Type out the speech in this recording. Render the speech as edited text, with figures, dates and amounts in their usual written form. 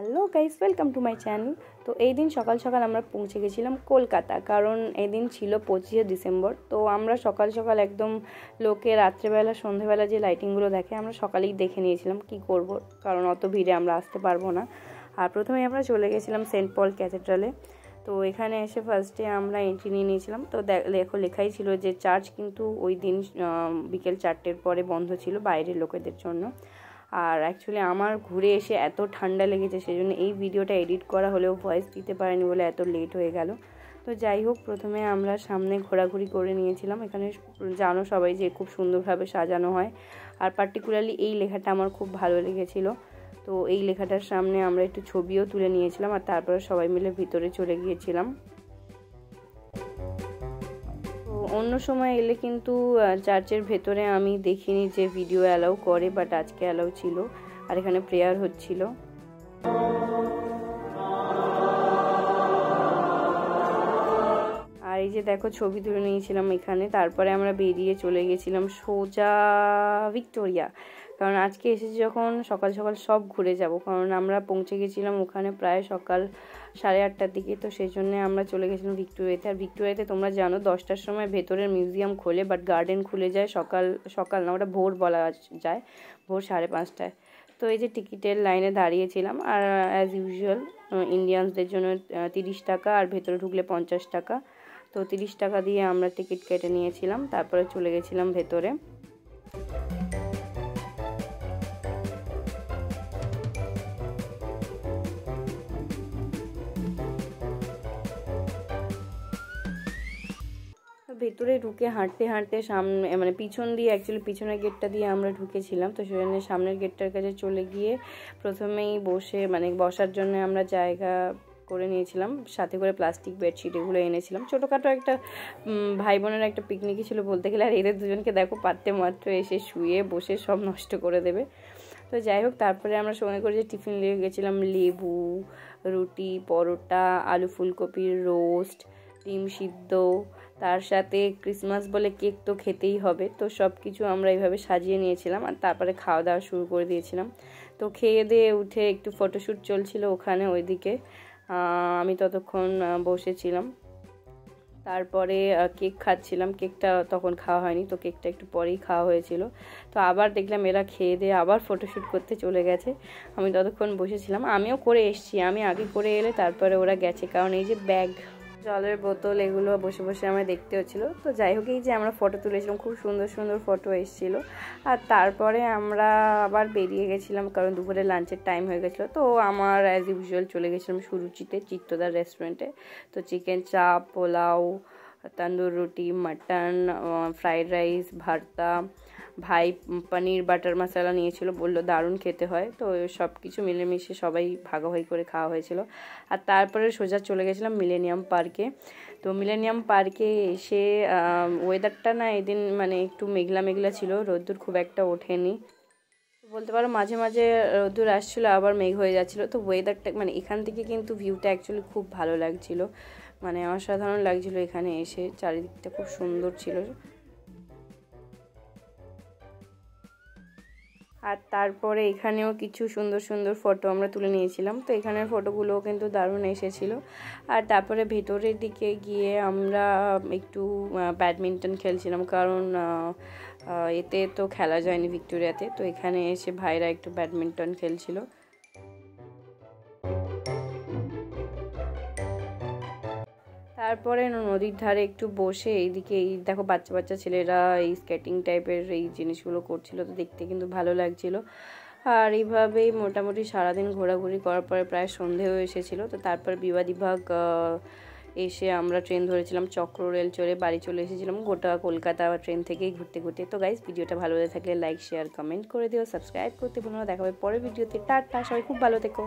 Hello guys, welcome to my channel. তো এই দিন সকাল সকাল আমরা পৌঁছে গেছিলাম কলকাতা, কারণ এই দিন ছিল 25শে ডিসেম্বর। তো আমরা সকাল সকাল একদম লোকে রাত্রেবেলা সন্ধ্যেবেলা যে লাইটিংগুলো দেখে আমরা সকালেই দেখে নিয়েছিলাম কি করব, কারণ অত ভিড়ে আমরা আসতে পারবো না। আর প্রথমে আমরা চলে গেছিলাম সেন্ট পল ক্যাথেড্রালে। তো এখানে এসে ফার্স্টে আমরা এন্ট্রি নিয়ে নিয়েছিলাম। তো দেখো লেখাই ছিল যে চার্চ কিন্তু ওই দিন বিকেল 4টের পরে বন্ধ ছিল বাইরের লোকেদের জন্য। আর অ্যাকচুয়ালি আমার ঘুরে এসে এত ঠান্ডা লেগেছে, সেই জন্য এই ভিডিওটা এডিট করা হলেও ভয়েস দিতে পারিনি বলে এত লেট হয়ে গেল। তো যাই হোক, প্রথমে আমরা সামনে ঘোরাঘুরি করে নিয়েছিলাম। এখানে জানো সবাই যে খুব সুন্দরভাবে সাজানো হয়, আর পার্টিকুলারলি এই লেখাটা আমার খুব ভালো লেগেছিলো। তো এই লেখাটার সামনে আমরা একটু ছবিও তুলে নিয়েছিলাম, আর তারপরে সবাই মিলে ভিতরে চলে গিয়েছিলাম। অন্য সময় এলে কিন্তু চার্চের ভেতরে আমি দেখিনি যে ভিডিও অ্যালাউ করে, বাট আজকে অ্যালাউ ছিল। আর এখানে প্রেয়ার হচ্ছিল। আর এই যে দেখো ছবি তুলে নিয়েছিলাম এখানে। তারপরে আমরা বেরিয়ে চলে গেছিলাম সোজা ভিক্টোরিয়া, কারণ আজকে এসেছি যখন সকাল সকাল সব ঘুরে যাব, কারণ আমরা পৌঁছে গেছিলাম ওখানে প্রায় সকাল 8:30টার দিকে। তো সেই জন্য আমরা চলে গেছিলাম ভিক্টোরিয়াতে। আর ভিক্টোরিয়াতে তোমরা জানো 10টার সময় ভেতরের মিউজিয়াম খোলে, বাট গার্ডেন খুলে যায় সকাল না, ওটা ভোর বলা যায়, ভোর 5:30টায়। তো এই যে টিকিটের লাইনে দাঁড়িয়েছিলাম, আর অ্যাজ ইউজুয়াল ইন্ডিয়ানসদের জন্য 30 টাকা, আর ভেতরে ঢুকলে 50 টাকা। তো 30 টাকা দিয়ে আমরা টিকিট কেটে নিয়েছিলাম, তারপরে চলে গেছিলাম ভেতরে। ভেতরে ঢুকে হাঁটতে হাঁটতে সামনে মানে পিছন দিয়ে, অ্যাকচুয়ালি পিছনের গেটটা দিয়ে আমরা ঢুকেছিলাম। তো সেখানে সামনের গেটটার কাছে চলে গিয়ে প্রথমেই বসার জন্য আমরা জায়গা করে নিয়েছিলাম, সাথে করে প্লাস্টিক বেডশিট এগুলো এনেছিলাম। ছোটোখাটো একটা ভাই বোনের একটা পিকনিকই ছিল বলতে গেলে। আর এদের দুজনকে দেখো পারতে মাত্র এসে শুয়ে বসে সব নষ্ট করে দেবে। তো যাই হোক, তারপরে আমরা সঙ্গে করে যে টিফিন নিয়ে গেছিলাম, লেবু, রুটি, পরোটা, আলু ফুলকপির রোস্ট, ডিম সিদ্ধ, তার সাথে ক্রিসমাস বলে কেক তো খেতেই হবে। তো সব কিছু আমরা এইভাবে সাজিয়ে নিয়েছিলাম, আর তারপরে খাওয়া দাওয়া শুরু করে দিয়েছিলাম। তো খেয়ে দিয়ে উঠে একটু ফটোশ্যুট চলছিল ওখানে ওইদিকে, আমি ততক্ষণ বসেছিলাম। তারপরে কেক খাচ্ছিলাম, কেকটা তখন খাওয়া হয়নি, তো কেকটা একটু পরেই খাওয়া হয়েছিল। তো আবার দেখলাম এরা খেয়ে দিয়ে আবার ফটোশ্যুট করতে চলে গেছে, আমি ততক্ষণ বসেছিলাম। আমিও করে এসেছি, আমি আগে করে এলে তারপরে ওরা গেছে, কারণ এই যে ব্যাগ, জলের বোতল এগুলো বসে বসে আমার দেখতে হচ্ছিলো। তো যাই হোক, এই যে আমরা ফটো তুলেছিলাম, খুব সুন্দর সুন্দর ফটো এসেছিলো। আর তারপরে আমরা আবার বেরিয়ে গেছিলাম, কারণ দুপুরে লাঞ্চের টাইম হয়ে গেছিলো। তো আমার অ্যাজ ইউজুয়াল চলে গেছিলাম সুরুচিতে, চিত্তদার রেস্টুরেন্টে। তো চিকেন চাপ, পোলাও, তন্দুর রুটি, মাটন, ফ্রাইড রাইস, ভর্তা, ভাই পনির বাটার মশলা নিয়েছিল, বললো দারুণ খেতে হয়। তো সব কিছু মিলেমিশে সবাই ভাগাভাগি করে খাওয়া হয়েছিল। আর তারপরে সোজা চলে গেছিলাম মিলেনিয়াম পার্কে। তো মিলেনিয়াম পার্কে এসে ওয়েদারটা না এদিন মানে একটু মেঘলা মেঘলা ছিল, রোদ্দুর খুব একটা ওঠেনি বলতে পারো। মাঝে মাঝে রোদ্দুর আসছিলো, আবার মেঘ হয়ে যাচ্ছিলো। তো ওয়েদারটা মানে এখান থেকে কিন্তু ভিউটা অ্যাকচুয়ালি খুব ভালো লাগছিলো, মানে অসাধারণ লাগছিলো এখানে এসে, চারিদিকটা খুব সুন্দর ছিল। আর তারপরে এখানেও কিছু সুন্দর সুন্দর ফটো আমরা তুলে নিয়েছিলাম। তো এখানের ফটোগুলোও কিন্তু দারুণ এসেছিলো। আর তারপরে ভেতরের দিকে গিয়ে আমরা একটু ব্যাডমিন্টন খেলছিলাম, কারণ এতে তো খেলা যায়নি ভিক্টোরিয়াতে। তো এখানে এসে ভাইরা একটু ব্যাডমিন্টন খেলছিল। তারপরে নদীর ধারে একটু বসে এইদিকে এই দেখো বাচ্চা বাচ্চা ছেলেরা এই স্কেটিং টাইপের এই জিনিসগুলো করছিল, তো দেখতে কিন্তু ভালো লাগছিল। আর এইভাবেই মোটামুটি সারাদিন ঘোরাঘুরি করার পরে প্রায় সন্ধেও এসেছিলো। তো তারপর বিভাগ এসে আমরা ট্রেন ধরেছিলাম, চক্র রেল চড়ে বাড়ি চলে এসেছিলাম গোটা কলকাতা ট্রেন থেকেই ঘুরতে ঘুরতে। তো গাইস, ভিডিওটা ভালো লেগে থাকলে লাইক শেয়ার কমেন্ট করে দিও, সাবস্ক্রাইব করতে ভুলো না। দেখা হবে পরের ভিডিওতে। টাটা, সবাই খুব ভালো থেকো।